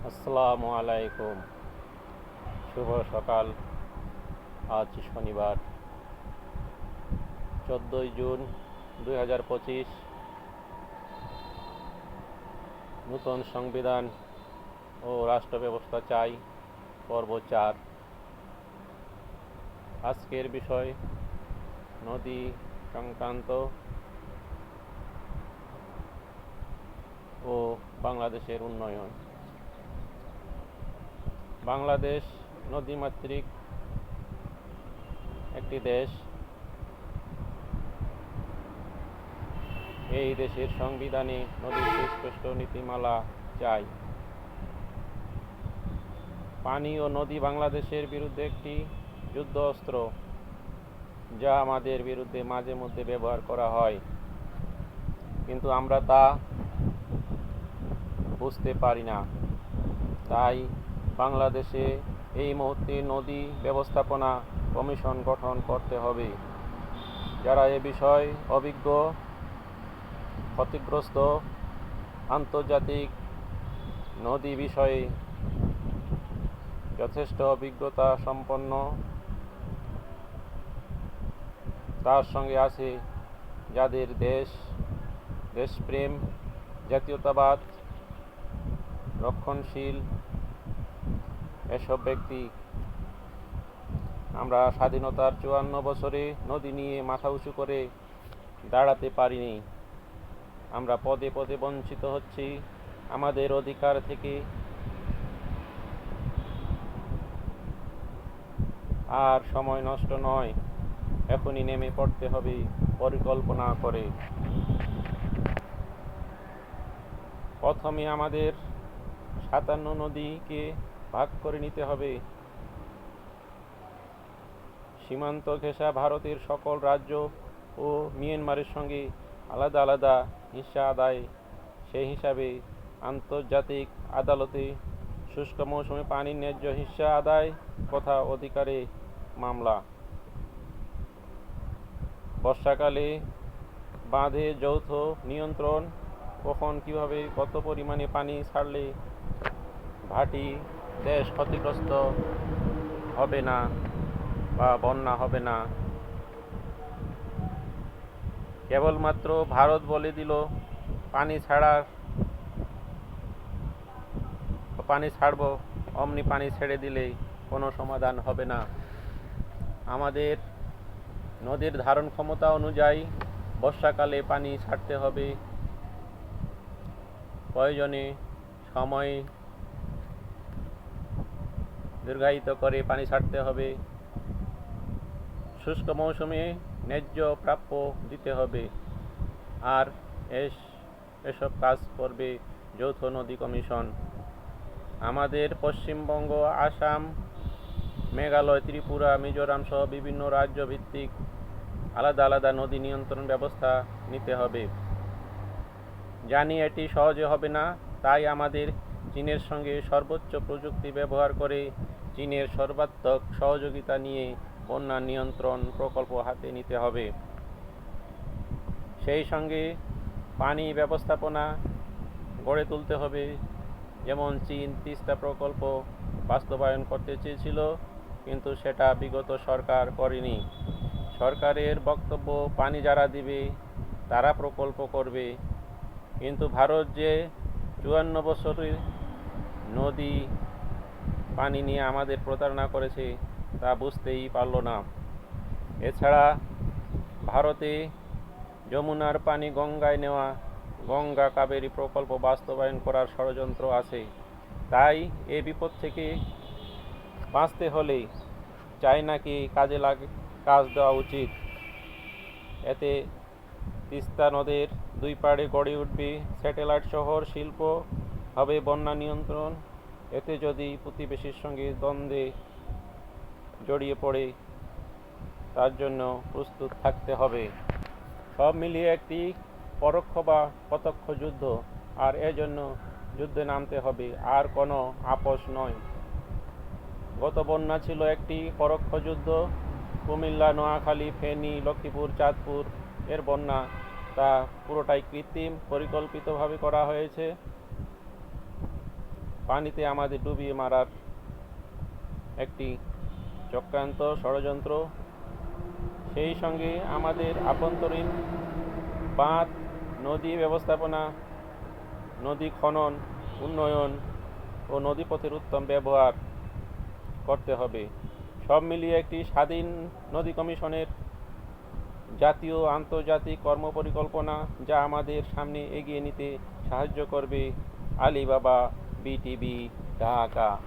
আসসালামু আলাইকুম। শুভ সকাল। আজ শনিবার 14ই জুন 2025। নূতন সংবিধান ও রাষ্ট্র ব্যবস্থা চাই, পর্ব 4। আজকের বিষয় নদী সংক্রান্ত ও বাংলাদেশের উন্নয়ন। বাংলাদেশ নদীমাতৃক একটি দেশ। এই দেশের সংবিধানে নদীর সুস্পষ্ট নীতিমালা চাই। পানি ও নদী বাংলাদেশের বিরুদ্ধে একটি যুদ্ধ অস্ত্র, যা আমাদের বিরুদ্ধে মাঝে মধ্যে ব্যবহার করা হয়, কিন্তু আমরা তা বুঝতে পারি না। তাই বাংলাদেশে এই মুহূর্তে নদী ব্যবস্থাপনা কমিশন গঠন করতে হবে, যারা এ বিষয়ে অভিজ্ঞ, ক্ষতিগ্রস্ত, আন্তর্জাতিক নদী বিষয়ে যথেষ্ট অভিজ্ঞতা সম্পন্ন। তার সঙ্গে আছে যাদের দেশপ্রেম, জাতীয়তাবাদ, রক্ষণশীল এসব ব্যক্তি। আমরা স্বাধীনতার 54 বছরে নদী নিয়ে মাথা উঁচু করে দাঁড়াতে পারিনি। আমরা পদে পদে বঞ্চিত হচ্ছি আমাদের অধিকার থেকে। আর সময় নষ্ট নয়, এখনই নেমে পড়তে হবে পরিকল্পনা করে। প্রথমে আমাদের 57 নদীকে ভাগ করে নিতে হবে। সীমান্ত ঘেঁষা ভারতের সকল রাজ্য ও মিয়ানমারের সঙ্গে আলাদা আলাদা হিস্সা আদায়। সেই হিসাবে আন্তর্জাতিক আদালতে শুষ্ক মৌসুমে পানির ন্যায্য হিস্সা আদায় কথা অধিকারে মামলা। বর্ষাকালে বাঁধে যৌথ নিয়ন্ত্রণ, কখন কিভাবে কত পরিমাণে পানি ছাড়লে ভাটি দেশ ক্ষতিগ্রস্ত হবে না বা বন্যা হবে না। কেবলমাত্র ভারত বলে দিল পানি ছাড়ব, অমনি পানি ছেড়ে দিলে কোনো সমাধান হবে না। আমাদের নদীর ধারণ ক্ষমতা অনুযায়ী বর্ষাকালে পানি ছাড়তে হবে। প্রয়োজনে সময় দীর্ঘায়িত করে পানি ছাড়তে হবে। শুষ্ক মৌসুমে ন্যায্য প্রাপ্য দিতে হবে। আর এসব কাজ করবে যৌথ নদী কমিশন। আমাদের পশ্চিমবঙ্গ, আসাম, মেঘালয়, ত্রিপুরা, মিজোরাম সহ বিভিন্ন রাজ্য ভিত্তিক আলাদা আলাদা নদী নিয়ন্ত্রণ ব্যবস্থা নিতে হবে। জানি এটি সহজে হবে না, তাই আমাদের চীনের সঙ্গে সর্বোচ্চ প্রযুক্তি ব্যবহার করে চীনের সর্বাত্মক সহযোগিতা নিয়ে বন্যা নিয়ন্ত্রণ প্রকল্প হাতে নিতে হবে। সেই সঙ্গে পানি ব্যবস্থাপনা গড়ে তুলতে হবে। যেমন চীন তিস্তা প্রকল্প বাস্তবায়ন করতে চেয়েছিল, কিন্তু সেটা বিগত সরকার করেনি। সরকারের বক্তব্য পানি যারা দিবে তারা প্রকল্প করবে, কিন্তু ভারত যে 54 বছরে নদী পানি নিয়ে আমাদের প্রতারণা করেছে তা বুঝতেই পারল না। এছাড়া ভারতে যমুনার পানি গঙ্গায় নেওয়া, গঙ্গা কাবেরী প্রকল্প বাস্তবায়ন করার ষড়যন্ত্র আছে। তাই এ বিপদ থেকে বাঁচতে হলে চায়নাকে কাজ দেওয়া উচিত। এতে তিস্তা নদের দুই পাড়ে গড়ে উঠবে স্যাটেলাইট শহর, শিল্প হবে বন্যা নিয়ন্ত্রণ। এতে যদি প্রতিবেশীর সঙ্গে দ্বন্দ্বে জড়িয়ে পড়ে, তার জন্য প্রস্তুত থাকতে হবে। সব মিলিয়ে একটি পরোক্ষ বা প্রত্যক্ষ যুদ্ধ, আর এজন্য যুদ্ধে নামতে হবে, আর কোনো আপোষ নয়। গত বন্যা ছিল একটি পরোক্ষ যুদ্ধ। কুমিল্লা, নোয়াখালী, ফেনী, লক্ষ্মীপুর, চাঁদপুর এর বন্যা তা পুরোটাই কৃত্রিম, পরিকল্পিতভাবে করা হয়েছে। পানিতে আমাদের ডুবিয়ে মারার একটি চক্রান্ত ষড়যন্ত্র। সেই সঙ্গে আমাদের আভ্যন্তরীণ বাঁধ, নদী ব্যবস্থাপনা, নদী খনন, উন্নয়ন ও নদীপথের উত্তম ব্যবহার করতে হবে। সব মিলিয়ে একটি স্বাধীন নদী কমিশনের জাতীয় আন্তর্জাতিক কর্মপরিকল্পনা যা আমাদের সামনে এগিয়ে নিতে সাহায্য করবে। আলী বাবা, বিটিভি, ঢাকা।